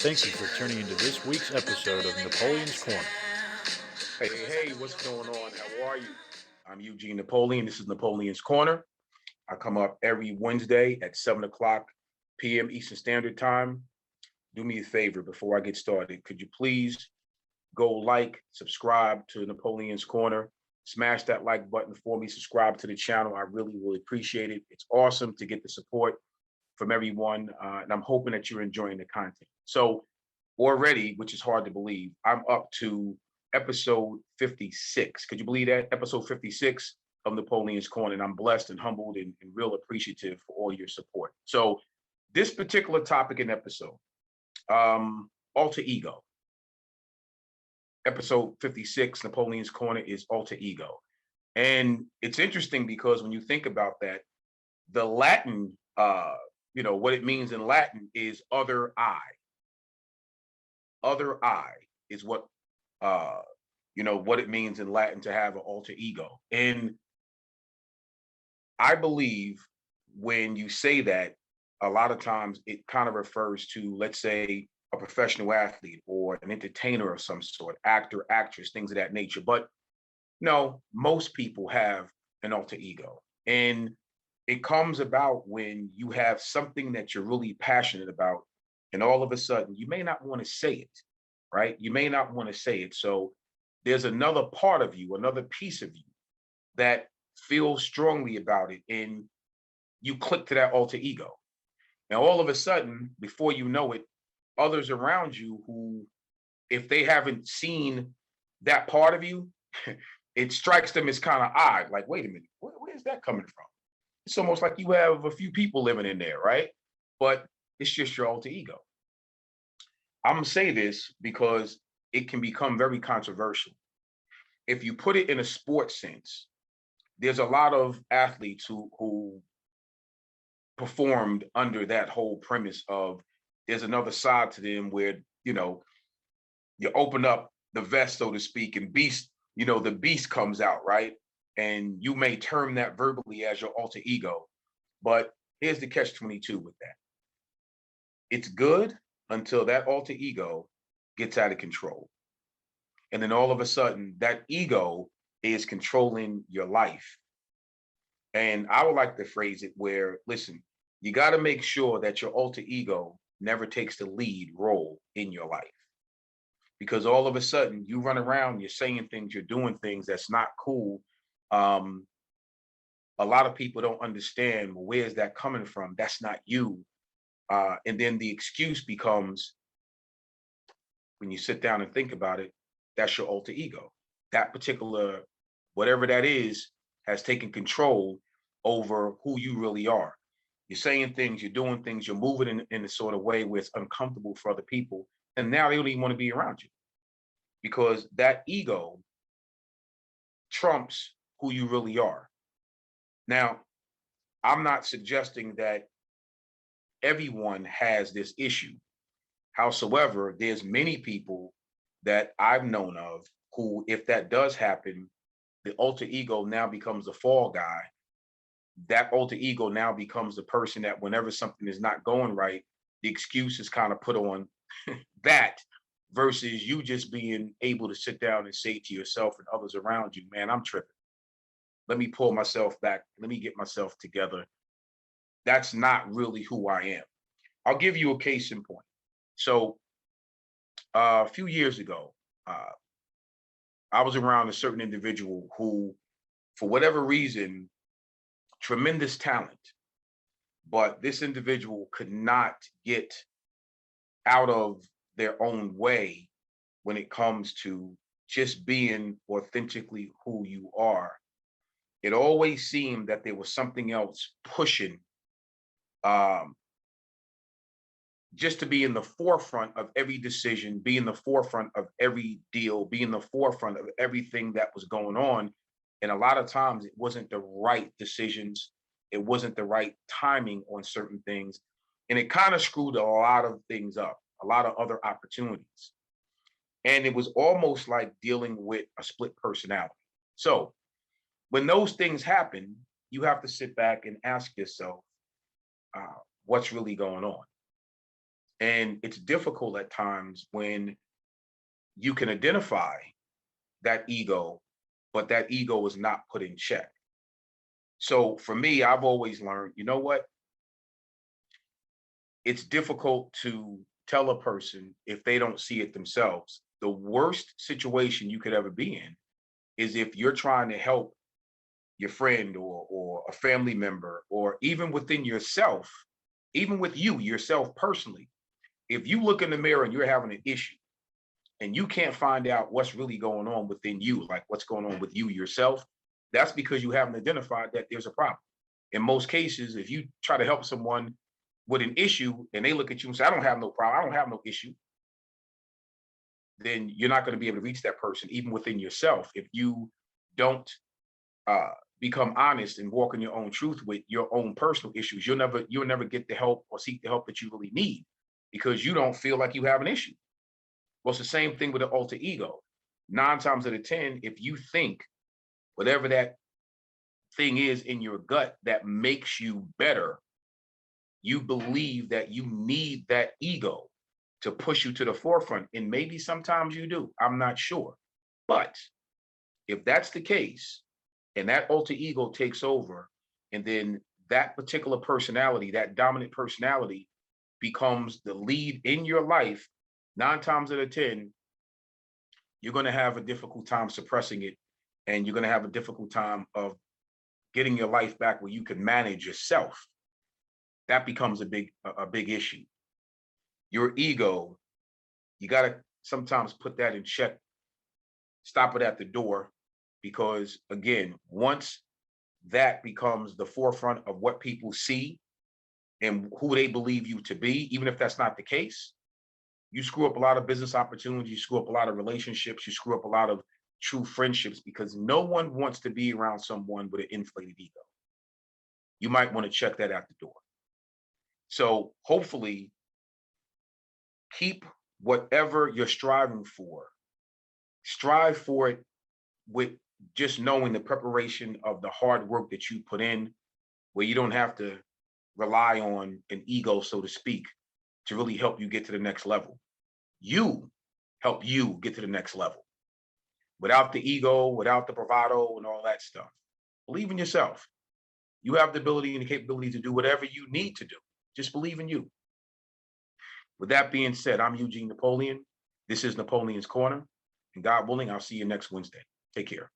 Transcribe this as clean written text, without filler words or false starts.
Thank you for tuning into this week's episode of Napoleon's Corner. Hey, what's going on? How are you? I'm Eugene Napoleon. This is Napoleon's Corner. I come up every Wednesday at 7 o'clock p.m. Eastern Standard Time. Do me a favor before I get started. Could you please go like, subscribe to Napoleon's Corner, smash that like button for me, subscribe to the channel. I really will appreciate it. It's awesome to get the support from everyone, and I'm hoping that you're enjoying the content. So already, which is hard to believe, I'm up to episode 56. Could you believe that? Episode 56 of Napoleon's Corner. And I'm blessed and humbled and real appreciative for all your support. So this particular topic and episode, alter ego. Episode 56, Napoleon's Corner, is alter ego. And it's interesting because when you think about that, the Latin, what it means in Latin is other I. Other I is what it means in Latin to have an alter ego. And I believe when you say that, a lot of times it kind of refers to, let's say, a professional athlete or an entertainer of some sort, actor, actress, things of that nature. But no, most people have an alter ego. And it comes about when you have something that you're really passionate about, and all of a sudden you may not want to say it, right? You may not want to say it. So there's another part of you, another piece of you that feels strongly about it, and you click to that alter ego. Now, all of a sudden, before you know it, others around you who, if they haven't seen that part of you, it strikes them as kind of odd. Like, wait a minute, where's that coming from? It's almost like you have a few people living in there, right? But it's just your alter ego. I'm gonna say this because it can become very controversial. If you put it in a sports sense, there's a lot of athletes who performed under that whole premise of there's another side to them where you open up the vest, so to speak, and the beast comes out, right? And you may term that verbally as your alter ego. But here's the catch 22 with that. It's good until that alter ego gets out of control. And then all of a sudden, that ego is controlling your life. And I would like to phrase it where, listen, you got to make sure that your alter ego never takes the lead role in your life. Because all of a sudden, you run around, you're saying things, you're doing things that's not cool. A lot of people don't understand, well, where's that coming from? That's not you. And then the excuse becomes, when you sit down and think about it, that's your alter ego. That particular, whatever that is, has taken control over who you really are. You're saying things, you're doing things, you're moving in a sort of way where it's uncomfortable for other people. And now they don't even want to be around you because that ego trumps who you really are. Now, I'm not suggesting that everyone has this issue. Howsoever, there's many people that I've known of who, if that does happen, the alter ego now becomes the fall guy. That alter ego now becomes the person that whenever something is not going right, the excuse is kind of put on that versus you just being able to sit down and say to yourself and others around you, man, I'm tripping. Let me pull myself back. Let me get myself together. That's not really who I am. I'll give you a case in point. So a few years ago, I was around a certain individual who, for whatever reason, tremendous talent, but this individual could not get out of their own way when it comes to just being authentically who you are. It always seemed that there was something else pushing, um, just to be in the forefront of every decision, be in the forefront of every deal, be in the forefront of everything that was going on. And a lot of times it wasn't the right decisions. It wasn't the right timing on certain things. And it kind of screwed a lot of things up, a lot of other opportunities. And it was almost like dealing with a split personality. So when those things happen, you have to sit back and ask yourself, what's really going on? And it's difficult at times when you can identify that ego, but that ego is not put in check. So for me, I've always learned, you know what? It's difficult to tell a person if they don't see it themselves. The worst situation you could ever be in is if you're trying to help your friend or a family member, or even within yourself, even with you yourself personally. If you look in the mirror and you're having an issue and you can't find out what's really going on within you, like what's going on with you yourself, that's because you haven't identified that there's a problem. In most cases, if you try to help someone with an issue and they look at you and say, I don't have no problem, I don't have no issue, then you're not going to be able to reach that person, even within yourself. If you don't uh, become honest and walk in your own truth with your own personal issues, you'll never get the help or seek the help that you really need because you don't feel like you have an issue. Well, it's the same thing with the alter ego. 9 times out of 10, if you think whatever that thing is in your gut that makes you better, you believe that you need that ego to push you to the forefront. And maybe sometimes you do. I'm not sure. But if that's the case, and that alter ego takes over, and then that particular personality, that dominant personality, becomes the lead in your life, 9 times out of 10, you're going to have a difficult time suppressing it. And you're going to have a difficult time of getting your life back where you can manage yourself. That becomes a big issue. Your ego, you got to sometimes put that in check, stop it at the door, because again, once that becomes the forefront of what people see and who they believe you to be, even if that's not the case, you screw up a lot of business opportunities, you screw up a lot of relationships, you screw up a lot of true friendships, because no one wants to be around someone with an inflated ego. You might want to check that out the door. So hopefully, keep whatever you're striving for, strive for it with just knowing the preparation of the hard work that you put in, where you don't have to rely on an ego, so to speak, to really help you get to the next level. You help you get to the next level without the ego, without the bravado and all that stuff. Believe in yourself. You have the ability and the capability to do whatever you need to do. Just believe in you. With that being said, I'm Eugene Napoleon. This is Napoleon's Corner. And God willing, I'll see you next Wednesday. Take care.